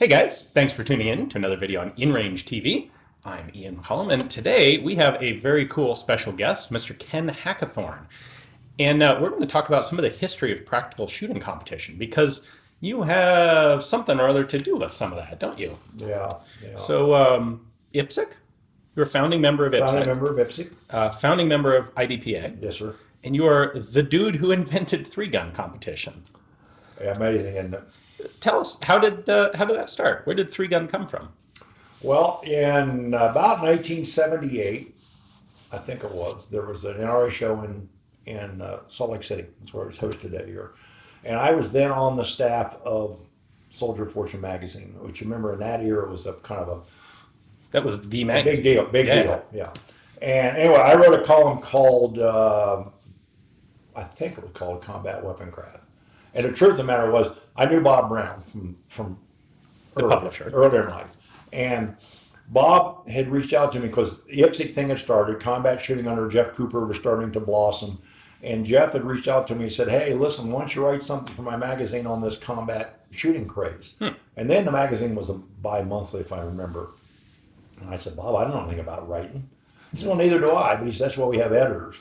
Hey guys, thanks for tuning in to another video on InRangeTV. I'm Ian McCollum, and today we have a very cool special guest, Mr. Ken Hackathorn. And we're going to talk about some of the history of practical shooting competition, because you have something or other to do with some of that, don't you? Yeah. So, IPSC? You're a founding member of IPSC. Founding member of IPSC. Founding member of IDPA. Yes, sir. And you are the dude who invented three-gun competition. Yeah, amazing, isn't it? Tell us, how did that start? Where did three-gun come from? Well, in about 1978, I think it was, there was an NRA show in Salt Lake City. That's where it was hosted that year. And I was then on the staff of Soldier of Fortune magazine, which you remember in that era was a kind of a That was the a magazine. big deal, yeah. And anyway, I wrote a column called, I think it was called Combat Weapon Craft. And the truth of the matter was, I knew Bob Brown from The publisher. earlier in life. And Bob had reached out to me because the IPSC thing had started, combat shooting under Jeff Cooper was starting to blossom. And Jeff had reached out to me and said, hey, listen, why don't you write something for my magazine on this combat shooting craze? And then the magazine was a bi-monthly, if I remember. And I said, Bob, I don't know anything about writing. He said, well, neither do I, but he said, that's why we have editors.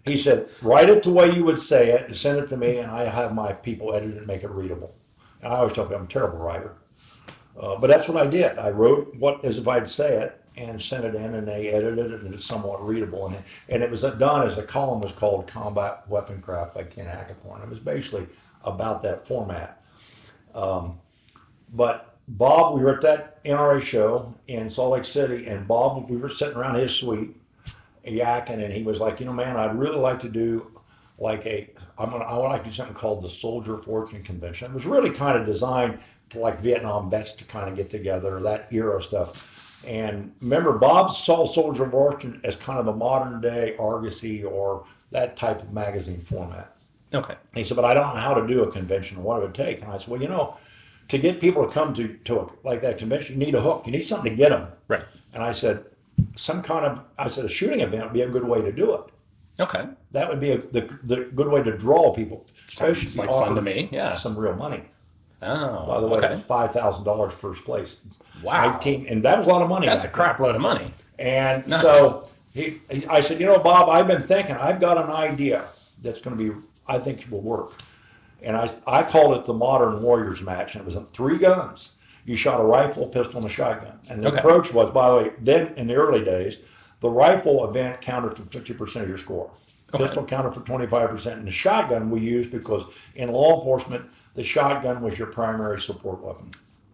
He said, write it the way you would say it and send it to me, and I have my people edit it and make it readable. And I always tell people I'm a terrible writer. But that's what I did. I wrote what as if I'd say it and sent it in, and they edited it, and it's somewhat readable. And it was done as a column was called Combat Weapon Craft by Ken Hackathorn. It was basically about that format. But Bob, we were at that NRA show in Salt Lake City, and Bob, we were sitting around his suite, yakking, and he was like, man, I'd really like to do I would like to do something called the Soldier of Fortune Convention. It was really kind of designed for like Vietnam vets to kind of get together, that era stuff. And remember, Bob saw Soldier of Fortune as kind of a modern day Argosy or that type of magazine format. Okay. And he said, but I don't know how to do a convention. What it would take? And I said, well, to get people to come to like that convention, you need a hook. You need something to get them. Right. And I said, a shooting event would be a good way to do it. Okay. That would be the good way to draw people. Sounds Especially like if you fun to offer me. Yeah. some real money. Oh. By the way, okay. it was $5,000 first place. Wow. And that was a lot of money. That's a back crap load of money. then. And Nice. so I said, Bob, I've been thinking, I've got an idea that's going to be, I think will work. And I called it the Modern Warriors match, and it was 3 guns. You shot a rifle, pistol, and a shotgun. And the approach was, by the way, then in the early days, the rifle event counted for 50% of your score. Pistol counted for 25%, and the shotgun we used because in law enforcement, the shotgun was your primary support weapon.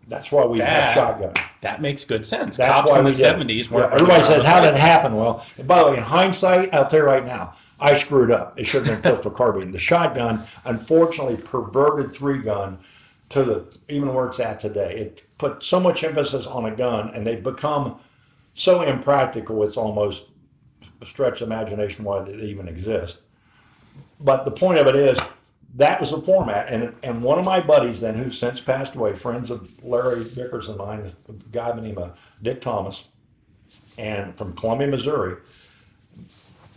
That's why we have shotgun. That makes good sense. That's Cops why in the we did. 70s weren't. Everybody says, how did it happen? Well, and by the way, in hindsight, I'll tell you right now, I screwed up. It should have been pistol carbine. The shotgun, unfortunately, perverted 3-gun to even where it's at today. It put so much emphasis on a gun, and they've become so impractical, it's almost a stretch of imagination why they even exist. But the point of it is, that was the format. And one of my buddies then, who's since passed away, friends of Larry Vickers and mine, a guy by the name of Dick Thomas, and from Columbia, Missouri,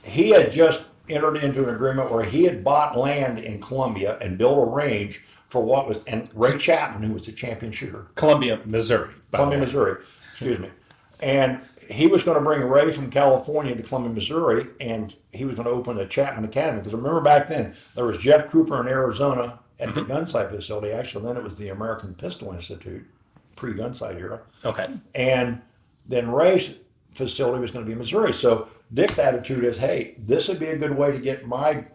he had just entered into an agreement where he had bought land in Columbia and built a range for and Ray Chapman, who was the champion shooter. Columbia, Missouri. Missouri, excuse me. And he was going to bring Ray from California to Columbia, Missouri, and he was going to open the Chapman Academy. Because remember back then, there was Jeff Cooper in Arizona at the gunsight facility. Actually, then it was the American Pistol Institute, pre-gunsight era. Okay. And then Ray's facility was going to be in Missouri. So Dick's attitude is, hey, this would be a good way to get my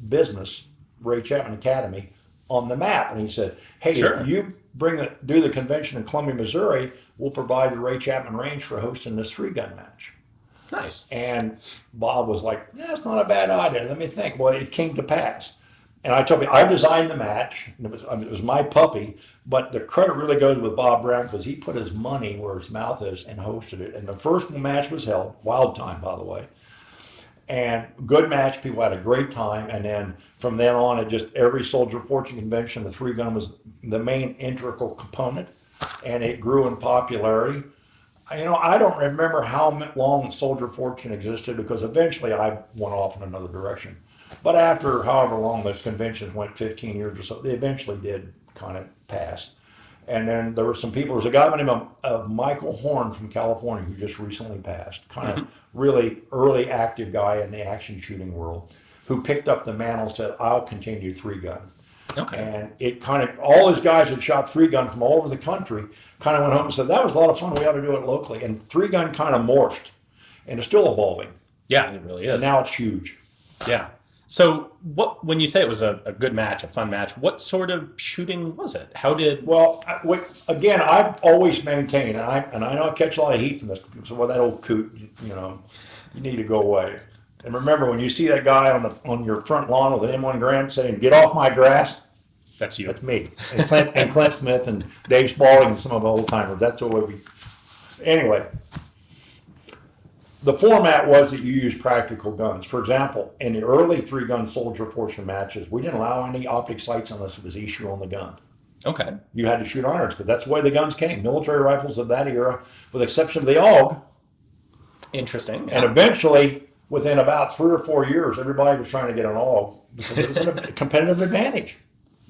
business, Ray Chapman Academy, on the map. And he said, hey, if you do the convention in Columbia, Missouri, we'll provide the Ray Chapman range for hosting this 3-gun match. Nice. And Bob was like, that's not a bad idea. Let me think. Well, it came to pass. And I told you, I designed the match. It was my puppy, but the credit really goes with Bob Brown because he put his money where his mouth is and hosted it. And the first match was held, wild time, by the way. And good match, people had a great time. And then from then on, every Soldier of Fortune convention, the 3-gun was the main integral component, and it grew in popularity. I don't remember how long Soldier of Fortune existed because eventually I went off in another direction. But after however long those conventions went, 15 years or so, they eventually did kind of pass. And then there were some people. There was a guy by the name of Michael Horn from California who just recently passed. Kind of really early active guy in the action shooting world, who picked up the mantle and said, "I'll continue 3-gun." Okay. And it kind of, all his guys that shot 3-gun from all over the country kind of went home and said, "That was a lot of fun. We ought to do it locally." And 3-gun kind of morphed, and it's still evolving. Yeah, it really is. And now it's huge. Yeah. So when you say it was a good match, a fun match, what sort of shooting was it? How did... Well, again, I've always maintained, and I know I catch a lot of heat from this. People say, "Well, that old coot, you need to go away." And remember, when you see that guy on your front lawn with an M1 Garand saying, "Get off my grass," That's you. that's me. And Clint Smith and Dave Spalding and some of the old timers. That's the way we... Anyway, the format was that you use practical guns. For example, in the early 3-gun soldier fortune matches, we didn't allow any optic sights unless it was issue on the gun. Okay. You had to shoot irons because that's the way the guns came. Military rifles of that era, with the exception of the AUG, Interesting. and eventually, within about 3 or 4 years, everybody was trying to get an AUG because it was a competitive advantage.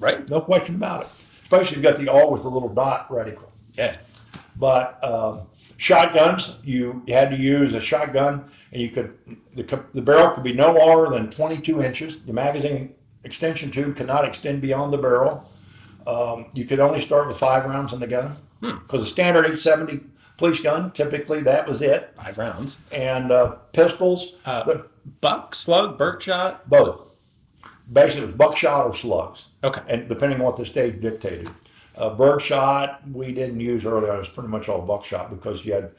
Right. No question about it. Especially if you got the AUG with the little dot reticle. Yeah. But shotguns, you had to use a shotgun, and you could the barrel could be no longer than 22 inches. The magazine extension tube could not extend beyond the barrel. You could only start with 5 rounds in the gun because the standard 870 police gun, typically that was it. 5 rounds. And pistols, Buck, slug, birdshot? both. Basically, it was buckshot or slugs. Okay. And depending on what the state dictated. Birdshot, we didn't use early on. It was pretty much all buckshot because you had,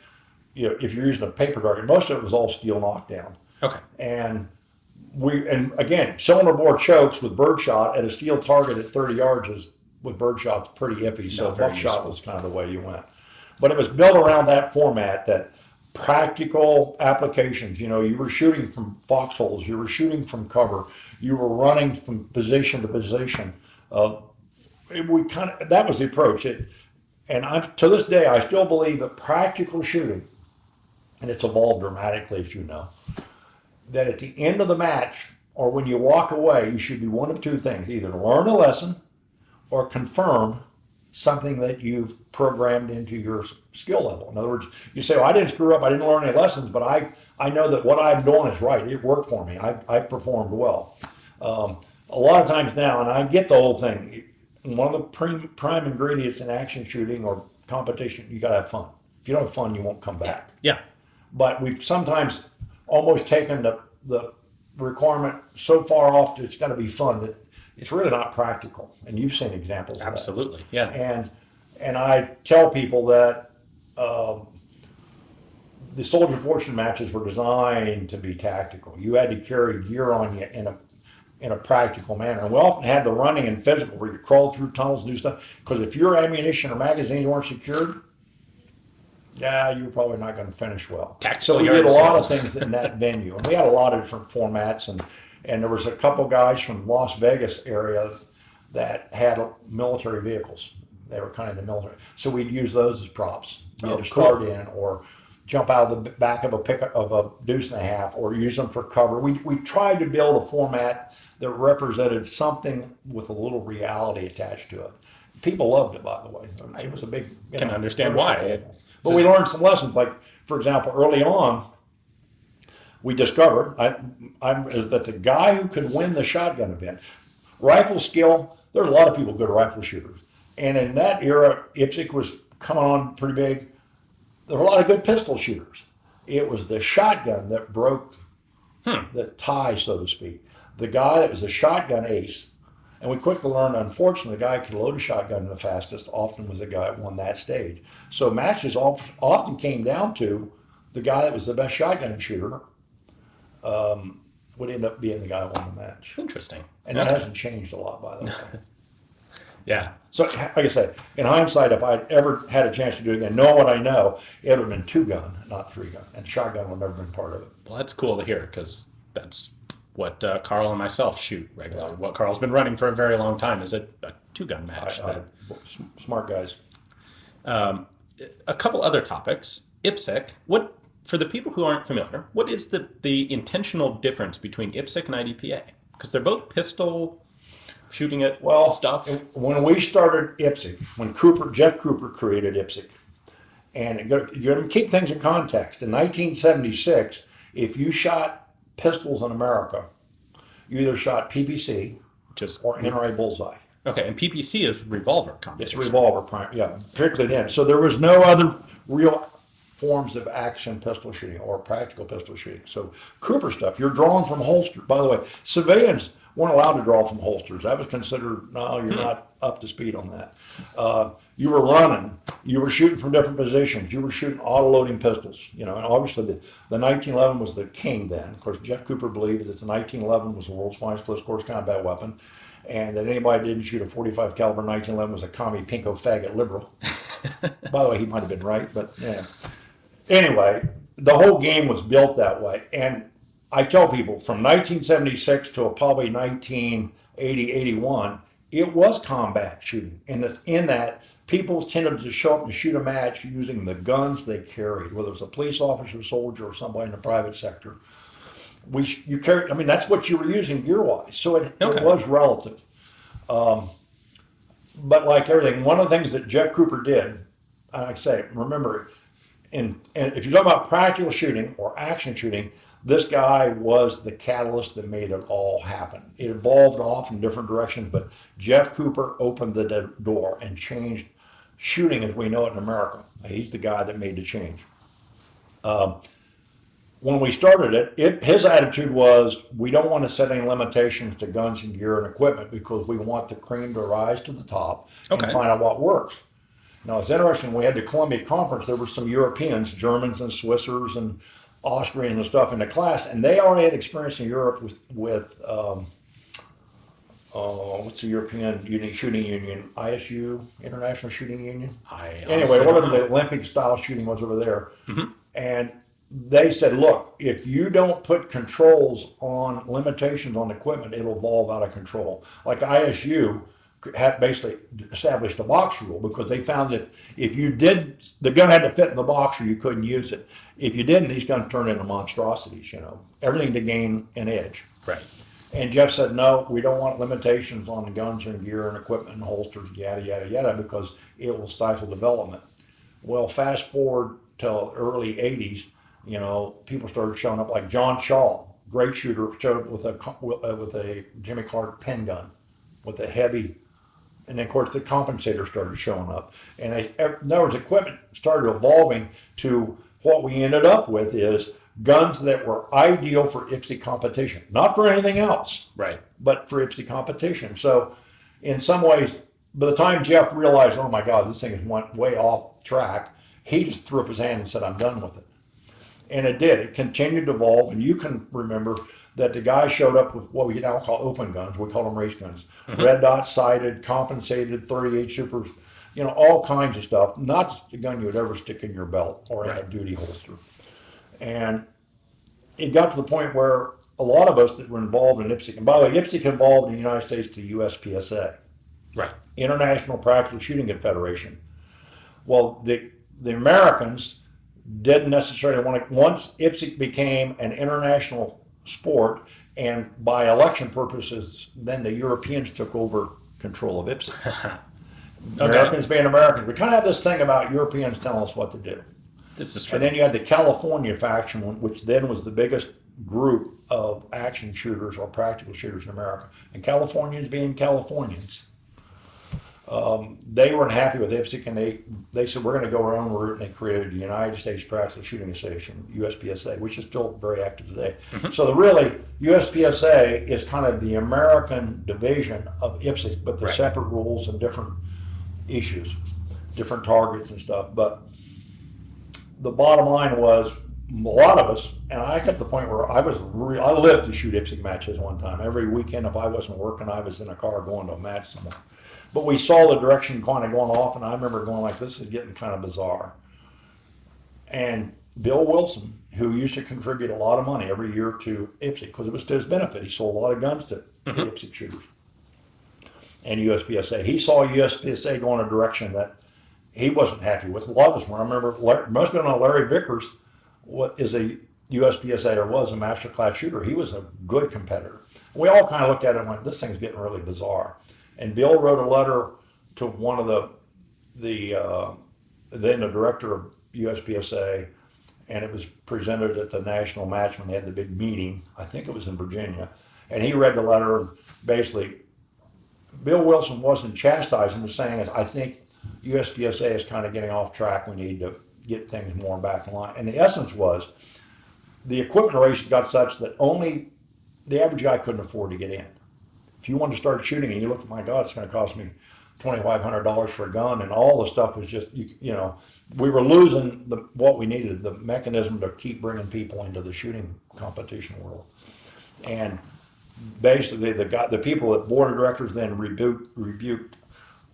if you're using a paper target, most of it was all steel knockdown. Okay. And again, cylinder bore chokes with birdshot at a steel target at 30 yards with birdshot's pretty iffy. So buckshot was kind of the way you went. But it was built around that format, that practical applications. You were shooting from foxholes, you were shooting from cover, you were running from position to position. That was the approach. To this day, I still believe that practical shooting, and it's evolved dramatically, as you know, that at the end of the match or when you walk away, you should do one of two things: either learn a lesson or confirm something that you've programmed into your skill level. In other words, you say, "Well, I didn't screw up, I didn't learn any lessons, but I know that what I'm doing is right. It worked for me. I performed well." A lot of times now, and I get the whole thing, one of the prime ingredients in action shooting or competition, you gotta have fun. If you don't have fun, you won't come back. Yeah. But we've sometimes almost taken the requirement so far off that it's gotta be fun that it's really not practical. And you've seen examples of that. Absolutely. Yeah. And I tell people that the Soldier Fortune matches were designed to be tactical. You had to carry gear on you in a practical manner. And we often had the running and physical where you crawl through tunnels and do stuff. Because if your ammunition or magazines weren't secured, you were probably not going to finish well. Tactical So we yard did a lot of sale. things in that venue. And we had a lot of different formats. And there was a couple guys from Las Vegas area that had military vehicles. They were kind of the military. So we'd use those as props. You had to start in or jump out of the back of a deuce and a half or use them for cover. We tried to build a format that represented something with a little reality attached to it. People loved it, by the way. It was a big... Can understand why. But we learned some lessons. Like, for example, early on, we discovered is that the guy who could win the shotgun event, rifle skill, there are a lot of people good rifle shooters. And in that era, IPSC was coming on pretty big. There were a lot of good pistol shooters. It was the shotgun that broke the tie, so to speak. The guy that was a shotgun ace, and we quickly learned, unfortunately, the guy who could load a shotgun the fastest often was the guy that won that stage. So matches often came down to the guy that was the best shotgun shooter would end up being the guy who won the match. Interesting. And that hasn't changed a lot, by the way. Yeah. So, like I said, in hindsight, if I'd ever had a chance to do it again, knowing what I know, it would have been 2-gun, not 3-gun. And shotgun would have never been part of it. Well, that's cool to hear because that's what Carl and myself shoot regularly. What Carl's been running for a very long time is a 2-gun match. Smart guys. A couple other topics. IPSC. For the people who aren't familiar, what is the intentional difference between IPSC and IDPA? Because they're both pistol shooting at Well, stuff? when we started IPSC, when Jeff Cooper created IPSC, and you're going to keep things in context. In 1976, if you shot pistols in America, you either shot PPC Just or NRA bullseye. okay, and PPC is revolver It's competition. revolver, yeah, particularly then. So there was no other real forms of action pistol shooting or practical pistol shooting. So Cooper stuff, you're drawing from holsters. By the way, civilians weren't allowed to draw from holsters. That was considered, no, you're not up to speed on that. You were running, you were shooting from different positions, you were shooting auto-loading pistols, and obviously the 1911 was the king then. Of course, Jeff Cooper believed that the 1911 was the world's finest close quarters combat weapon, and that anybody that didn't shoot a 45 caliber 1911 was a commie pinko faggot liberal. By the way, he might have been right, but yeah. Anyway, the whole game was built that way. And I tell people from 1976 to probably 1980, 81, it was combat shooting. And in that, people tended to show up and shoot a match using the guns they carried, whether it was a police officer, soldier, or somebody in the private sector. That's what you were using gear-wise. So it was relative. But like everything, one of the things that Jeff Cooper did, like I say, remember, and if you're talking about practical shooting or action shooting, this guy was the catalyst that made it all happen. It evolved off in different directions, but Jeff Cooper opened the door and changed shooting as we know it in America. He's the guy that made the change. When we started his attitude was, we don't want to set any limitations to guns and gear and equipment because we want the cream to rise to the top and find out what works. Now, it's interesting, we had the Columbia Conference, there were some Europeans, Germans and Swissers and Austrians and stuff in the class, and they already had experience in Europe with what's the European Shooting Union? ISU, International Shooting Union? Anyway, whatever the Olympic style shooting was over there. Mm-hmm. And they said, look, if you don't put controls on limitations on equipment, it'll evolve out of control. Like ISU had basically established a box rule because they found that if you did, the gun had to fit in the box or you couldn't use it. If you didn't, these guns turned into monstrosities, everything to gain an edge. Right. And Jeff said, no, we don't want limitations on the guns and gear and equipment and holsters, yada, yada, yada, because it will stifle development. Well, fast forward till early 80s, people started showing up like John Shaw, great shooter, showed up with a Jimmy Clark pen gun with a heavy. And then, of course, the compensator started showing up. And in other words, equipment started evolving to what we ended up with is guns that were ideal for IPSC competition. Not for anything else, right? But for IPSC competition. So in some ways, by the time Jeff realized, oh my God, this thing has went way off track, he just threw up his hand and said, I'm done with it. And it did. It continued to evolve. And you can remember that the guy showed up with what we now call open guns. We call them race guns. Mm-hmm. Red dot sighted, compensated, 38 supers, all kinds of stuff. Not the gun you would ever stick in your belt or in a duty holster. And it got to the point where a lot of us that were involved in IPSC, and by the way, IPSC involved in the United States to USPSA, right? International Practical Shooting Confederation. Well, the Americans didn't necessarily want to, once IPSC became an international sport, and by election purposes, then the Europeans took over control of IPSC. Americans being Americans. We kind of have this thing about Europeans telling us what to do. This is true. And then you had the California faction, which then was the biggest group of action shooters or practical shooters in America. And Californians being Californians, they weren't happy with IPSC, and they said, we're going to go our own route, and they created the United States Practical Shooting Association, USPSA, which is still very active today. Mm-hmm. So USPSA is kind of the American division of IPSC, but the separate rules and different issues, different targets and stuff. But the bottom line was, a lot of us, and I got to the point where I lived to shoot IPSC matches one time. Every weekend, if I wasn't working, I was in a car going to a match somewhere. But we saw the direction kind of going off, and I remember going like, this is getting kind of bizarre. And Bill Wilson, who used to contribute a lot of money every year to IPSC, because it was to his benefit, he sold a lot of guns to the IPSC shooters and USPSA. He saw USPSA going a direction that he wasn't happy with. A lot of us were. I remember, most of them, Larry Vickers is a USPSA or was a master class shooter. He was a good competitor. We all kind of looked at it and went, this thing's getting really bizarre. And Bill wrote a letter to one of then the director of USPSA, and it was presented at the national match when they had the big meeting. I think it was in Virginia. And he read the letter, and basically, Bill Wilson wasn't chastising, was saying, I think USPSA is kind of getting off track. We need to get things more back in line. And the essence was, the equipment ratio got such that only the average guy couldn't afford to get in. If you wanted to start shooting and you look, my God, it's going to cost me $2,500 for a gun, and all the stuff was just, we were losing what we needed, the mechanism to keep bringing people into the shooting competition world. And basically, the people at board of directors then rebuked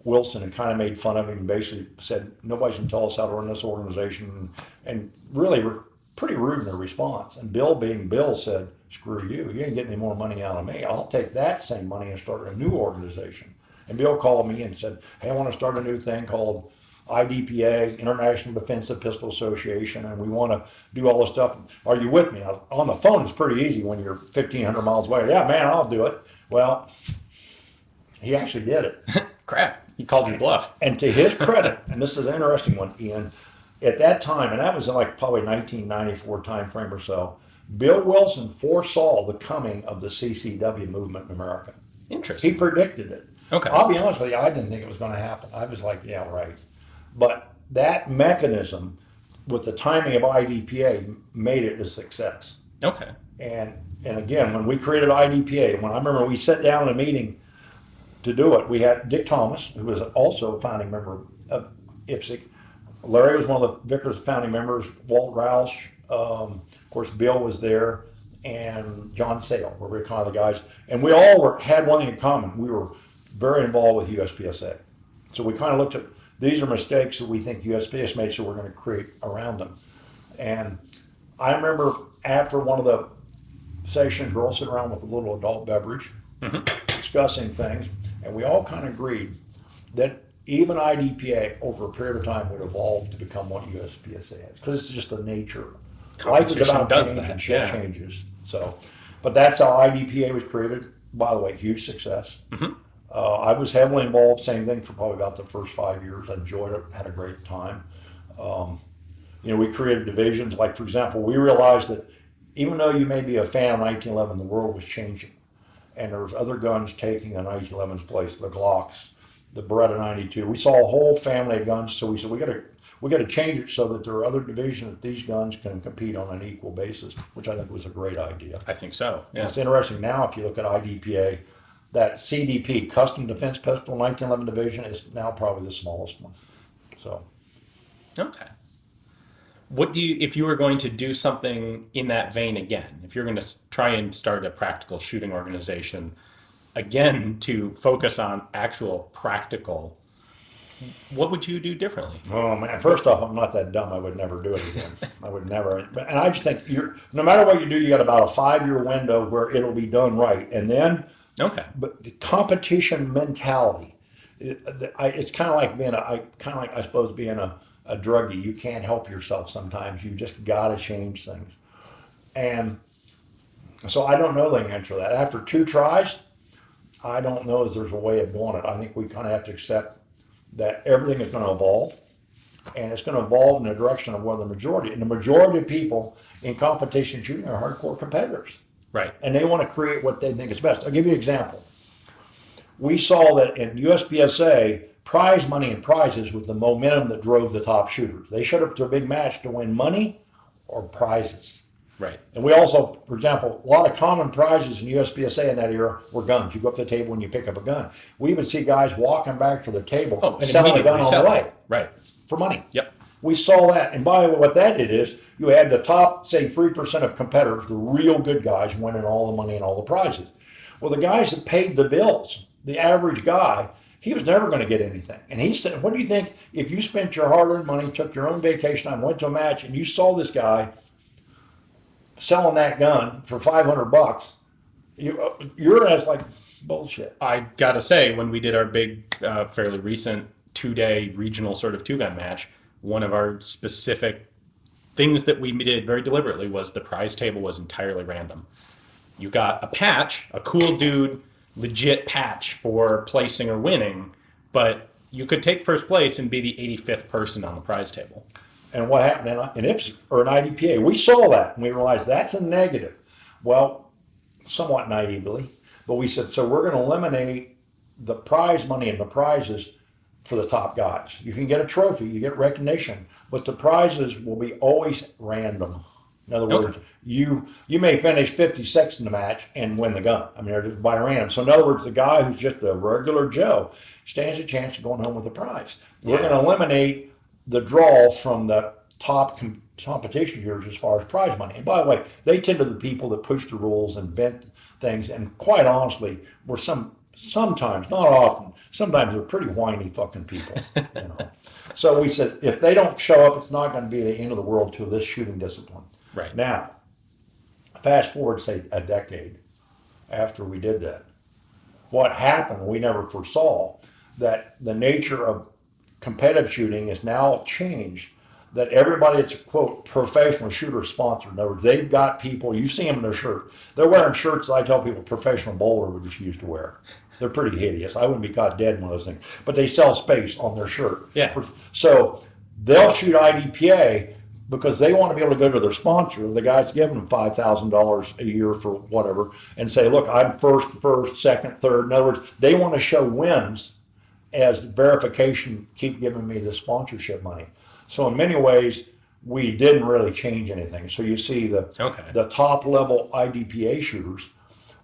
Wilson and kind of made fun of him and basically said, nobody's going to tell us how to run this organization, and really were pretty rude in their response. And Bill, being Bill, said, screw you, you ain't getting any more money out of me. I'll take that same money and start a new organization. And Bill called me and said, hey, I want to start a new thing called IDPA, International Defensive Pistol Association, and we want to do all this stuff. Are you with me? On the phone, it's pretty easy when you're 1,500 miles away. Yeah, man, I'll do it. Well, he actually did it. Crap, he called you bluff. And to his credit, and this is an interesting one, Ian, at that time, and that was in like probably 1994 time frame or so, Bill Wilson foresaw the coming of the CCW movement in America. Interesting. He predicted it. Okay. I'll be honest with you, I didn't think it was going to happen. I was like, yeah, right. But that mechanism with the timing of IDPA made it a success. Okay. And again, when we created IDPA, when I remember we sat down in a meeting to do it, we had Dick Thomas, who was also a founding member of IPSC. Larry was one of the Vickers founding members, Walt Roush, of course, Bill was there, and John Sale were kind of the guys. And we all had one thing in common. We were very involved with USPSA. So we kind of looked at, these are mistakes that we think USPS made, so we're going to create around them. And I remember after one of the sessions, we're all sitting around with a little adult beverage, discussing things, and we all kind of agreed that even IDPA over a period of time would evolve to become what USPSA is, because it's just the nature. Life is about change and shit changes. So, but that's how IDPA was created. By the way, huge success. I was heavily involved, same thing, for probably about the first 5 years. I enjoyed it, had a great time. We created divisions. Like, for example, we realized that even though you may be a fan of 1911, the world was changing. And there was other guns taking a 1911's place, the Glocks, the Beretta 92. We saw a whole family of guns, so we said, we got to change it so that there are other divisions that these guns can compete on an equal basis, which I think was a great idea. I think so. Yeah. It's interesting now, if you look at IDPA, that CDP, Custom Defense Pistol 1911 Division, is now probably the smallest one. So, okay. What do you, if you were going to do something in that vein again, if you're going to try and start a practical shooting organization again to focus on actual practical, what would you do differently? oh man, first off, I'm not that dumb. I would never do it again. I would never. And I just think no matter what you do, you got about a 5-year window where it'll be done right, and then. Okay. But the competition mentality, it's kind of like being I suppose being a druggie. You can't help yourself sometimes. You just got to change things. And so I don't know the answer to that. After 2 tries, I don't know if there's a way of doing it. I think we kind of have to accept that everything is going to evolve, and it's going to evolve in the direction of where the majority of people in competition shooting are hardcore competitors. Right. And they want to create what they think is best. I'll give you an example. We saw that in USPSA, prize money and prizes was the momentum that drove the top shooters. They showed up to a big match to win money or prizes. Right. And we also, for example, a lot of common prizes in USPSA in that era were guns. You go up to the table and you pick up a gun. We would see guys walking back to the table selling a gun on the way. Right. For money. Yep. We saw that. And by the way, what that did is you had the top, say, 3% of competitors, the real good guys, winning all the money and all the prizes. Well, the guys that paid the bills, the average guy, he was never going to get anything. And he said, what do you think if you spent your hard-earned money, took your own vacation time, went to a match, and you saw this guy selling that gun for $500, you're as like bullshit. I gotta say, when we did our big, fairly recent 2-day regional sort of 2-gun match, one of our specific things that we did very deliberately was the prize table was entirely random. you got a patch, a cool dude, legit patch for placing or winning, but you could take first place and be the 85th person on the prize table. And what happened in IPSC or in IDPA, we saw that and we realized that's a negative. Well, somewhat naively, but we said, so we're going to eliminate the prize money and the prizes for the top guys. You can get a trophy, you get recognition, but the prizes will be always random. In other words, you may finish 56th in the match and win the gun. I mean, they're just by random. So in other words, the guy who's just a regular Joe stands a chance of going home with the prize. We're going to eliminate the draw from the top competition shooters as far as prize money. And by the way, they tend to be the people that push the rules and invent things. And quite honestly, we're sometimes, not often, sometimes they're pretty whiny fucking people. So we said, if they don't show up, it's not going to be the end of the world to this shooting discipline. Right. Now, fast forward, say, a decade after we did that. What happened, we never foresaw that the nature of competitive shooting is now changed, that everybody that's, quote, professional shooter sponsored. In other words, they've got people, you see them in their shirt. They're wearing shirts that I tell people professional bowler would refuse to wear. They're pretty hideous. I wouldn't be caught dead in one of those things. But they sell space on their shirt. Yeah. So they'll shoot IDPA because they want to be able to go to their sponsor, the guy's giving them $5,000 a year for whatever, and say, look, I'm first, second, third. In other words, they want to show wins as verification, keep giving me the sponsorship money. So in many ways, we didn't really change anything. So you see the top level IDPA shooters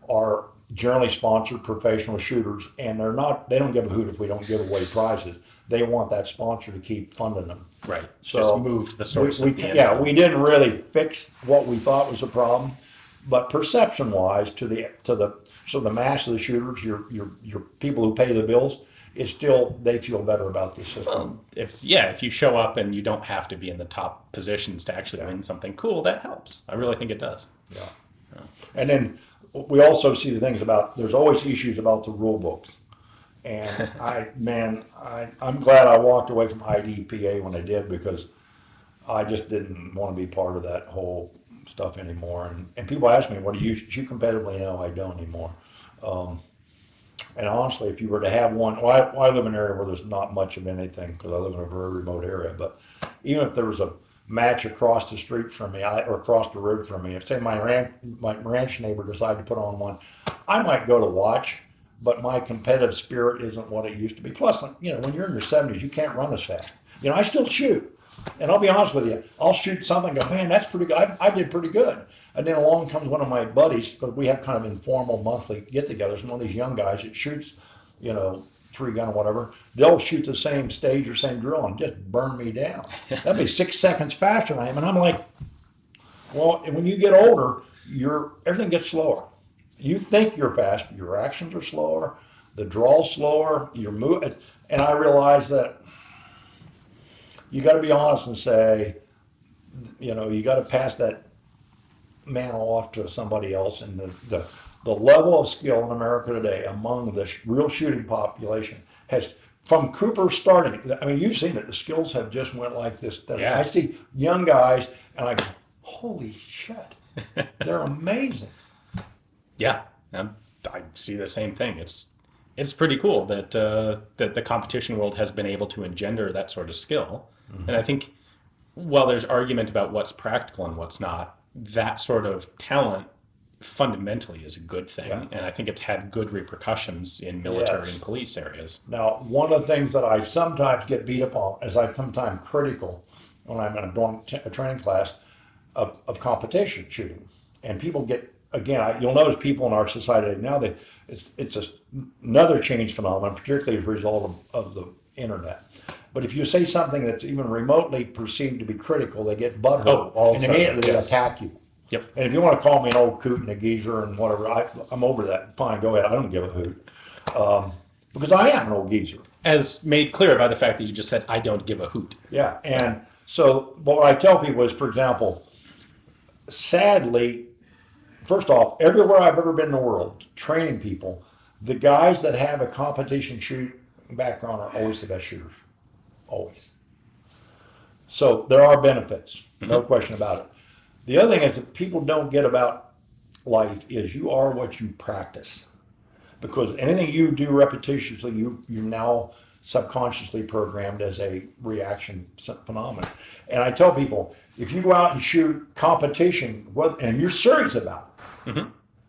are generally sponsored professional shooters, and they don't give a hoot if we don't give away prizes. They want that sponsor to keep funding them. Right. So just moved the source. We didn't really fix what we thought was a problem, but perception-wise, to the mass of the shooters, your people who pay the bills, it's still, they feel better about the system. Well, if you show up and you don't have to be in the top positions to actually win something cool, that helps. I really think it does. Yeah. And then we also see the things about, there's always issues about the rule books. And I'm glad I walked away from IDPA when I did, because I just didn't want to be part of that whole stuff anymore. And people ask me, what do you shoot competitively? No, I don't anymore. And honestly, if you were to have one, I live in an area where there's not much of anything because I live in a very remote area. But even if there was a match across the street from me or across the road from me, if say my ranch neighbor decided to put on one, I might go to watch. But my competitive spirit isn't what it used to be. Plus, when you're in your 70s, you can't run as fast. I still shoot. And I'll be honest with you, I'll shoot something and go, man, that's pretty good. I did pretty good. And then along comes one of my buddies, because we have kind of informal monthly get-togethers, and one of these young guys that shoots, 3-gun or whatever, they'll shoot the same stage or same drill and just burn me down. That'd be 6 seconds faster than I am. And I'm like, well, when you get older, everything gets slower. You think you're fast, but your actions are slower, the draw's slower, your move, and I realize that you got to be honest and say, you got to pass that mantle off to somebody else. And the level of skill in America today among the real shooting population has, from Cooper starting, I mean, you've seen it, the skills have just went like this. Yeah. I see young guys and I go, holy shit, they're amazing. Yeah, I see the same thing. It's pretty cool that the competition world has been able to engender that sort of skill. Mm-hmm. And I think, while there's argument about what's practical and what's not, that sort of talent fundamentally is a good thing. Yeah. And I think it's had good repercussions in military and police areas. Now, one of the things that I sometimes get beat up on is I'm sometimes critical when I'm doing a training class of competition shooting. And people get, again, you'll notice people in our society now, it's another change phenomenon, particularly as a result of the internet. But if you say something that's even remotely perceived to be critical, they get butthurt and immediately they attack you. Yep. And if you want to call me an old coot and a geezer and whatever, I'm over that. Fine, go ahead. I don't give a hoot. Because I am an old geezer. As made clear by the fact that you just said, I don't give a hoot. Yeah. And so what I tell people is, for example, sadly, first off, everywhere I've ever been in the world, training people, the guys that have a competition shooting background are always the best shooters. Always. So there are benefits, no question about it. The other thing is that people don't get about life is you are what you practice. Because anything you do repetitiously, you're now subconsciously programmed as a reaction phenomenon. And I tell people, if you go out and shoot competition, and you're serious about it,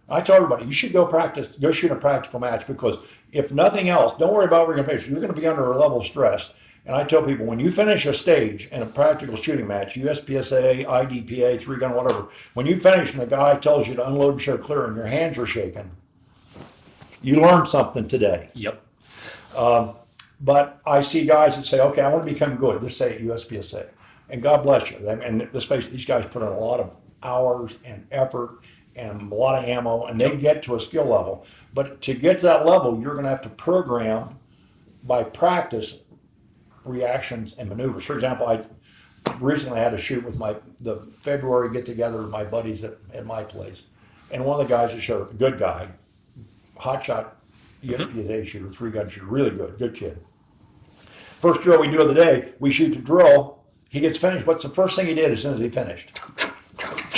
I tell everybody, you should go shoot a practical match, because if nothing else, don't worry about where you're going to finish. You're going to be under a level of stress. And I tell people, when you finish a stage in a practical shooting match, USPSA, IDPA, 3-gun, whatever, when you finish and the guy tells you to unload and show clear and your hands are shaking, you learned something today. Yep. But I see guys that say, okay, I want to become good. Let's say at USPSA. And God bless you. And let's face it, these guys put in a lot of hours and effort and a lot of ammo, and they get to a skill level. But to get to that level, you're going to have to program by practice reactions and maneuvers. For example, I recently had to shoot with the February get together with my buddies at my place. And one of the guys that showed up, a good guy, hotshot USPSA shooter, 3-gun shooter, really good kid. First drill we do of the day, we shoot the drill, he gets finished. What's the first thing he did as soon as he finished?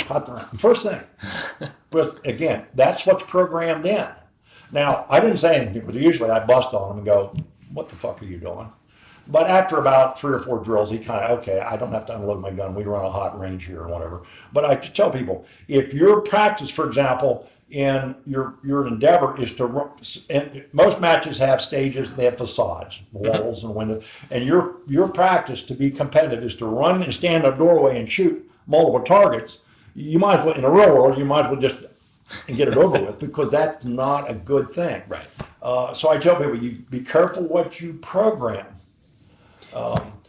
Hot the round. First thing. But again, that's what's programmed in. Now, I didn't say anything, but usually I bust on him and go, what the fuck are you doing? But after about 3 or 4 drills, he kind of, okay, I don't have to unload my gun. We run a hot range here or whatever. But I just tell people, if your practice, for example, in your endeavor is to run, and most matches have stages, they have facades, walls and windows, and your practice to be competitive is to run and stand in a doorway and shoot multiple targets. You might as well, in the real world, you might as well just get it over with, because that's not a good thing. Right. So I tell people, you be careful what you program.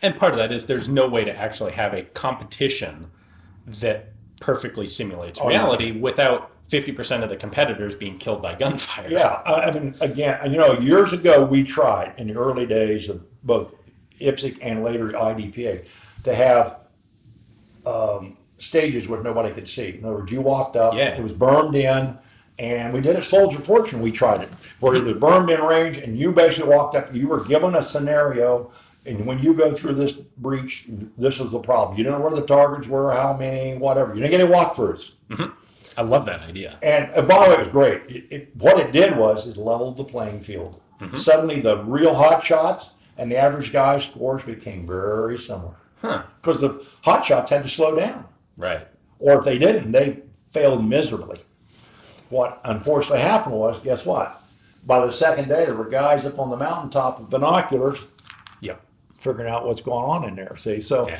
And part of that is there's no way to actually have a competition that perfectly simulates reality without 50% of the competitors being killed by gunfire. Yeah, I mean, again, years ago we tried in the early days of both IPSC and later IDPA to have stages where nobody could see. In other words, you walked up, it was bermed in, and we did it Soldier Fortune. We tried it where it was bermed in range, and you basically walked up. You were given a scenario. And when you go through this breach, this is the problem. You don't know where the targets were, how many, whatever. You didn't get any walkthroughs. I love that idea. And by the way, it was great. What it did was it leveled the playing field. Suddenly the real hot shots and the average guy's scores became very similar. Because the hot shots had to slow down. Right. Or if they didn't, they failed miserably. What unfortunately happened was, guess what? By the second day, there were guys up on the mountaintop with binoculars figuring out what's going on in there. See, so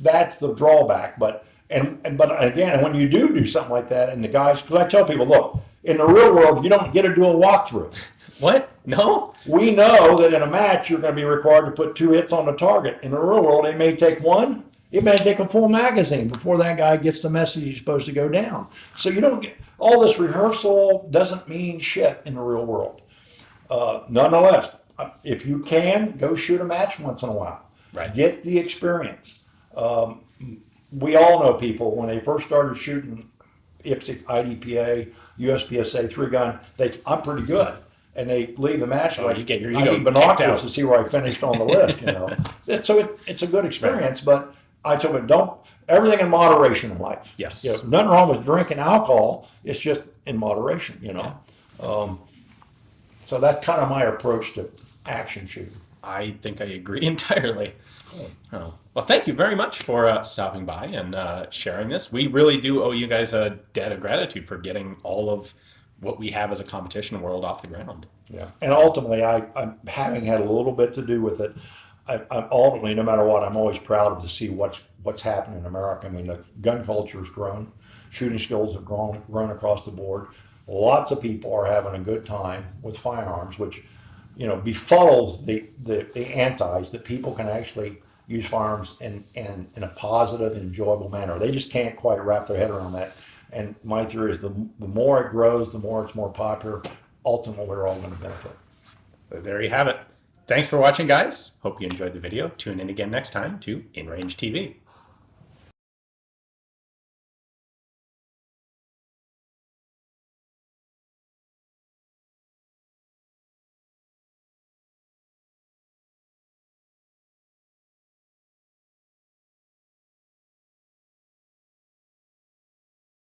that's the drawback. But again, when you do something like that, and the guys, because I tell people, look, in the real world, you don't get to do a walkthrough. What? No? We know that in a match, you're going to be required to put 2 hits on the target. In the real world, it may take 1. It may take a full magazine before that guy gets the message he's supposed to go down. So you don't get all this rehearsal doesn't mean shit in the real world. Nonetheless, if you can, go shoot a match once in a while. Right. Get the experience. We all know people when they first started shooting IPSC, IDPA, USPSA 3-gun, I'm pretty good. And they leave the match like, you get your I ego need binoculars out to see where I finished on the list, So it's a good experience, but I tell you, everything in moderation in life. Yes. Nothing wrong with drinking alcohol. It's just in moderation, So that's kind of my approach to action shooting. I think I agree entirely. Oh. Well, thank you very much for stopping by and sharing this. We really do owe you guys a debt of gratitude for getting all of what we have as a competition world off the ground. Yeah, and ultimately, I'm having had a little bit to do with it. I'm ultimately, no matter what, I'm always proud to see what's happened in America. I mean, the gun culture has grown, shooting skills have grown across the board. Lots of people are having a good time with firearms, which befuddles the antis that people can actually use firearms in a positive, enjoyable manner. They just can't quite wrap their head around that. And my theory is the more it grows, the more it's more popular. Ultimately, we're all going to benefit. So there you have it. Thanks for watching, guys. Hope you enjoyed the video. Tune in again next time to InRange TV.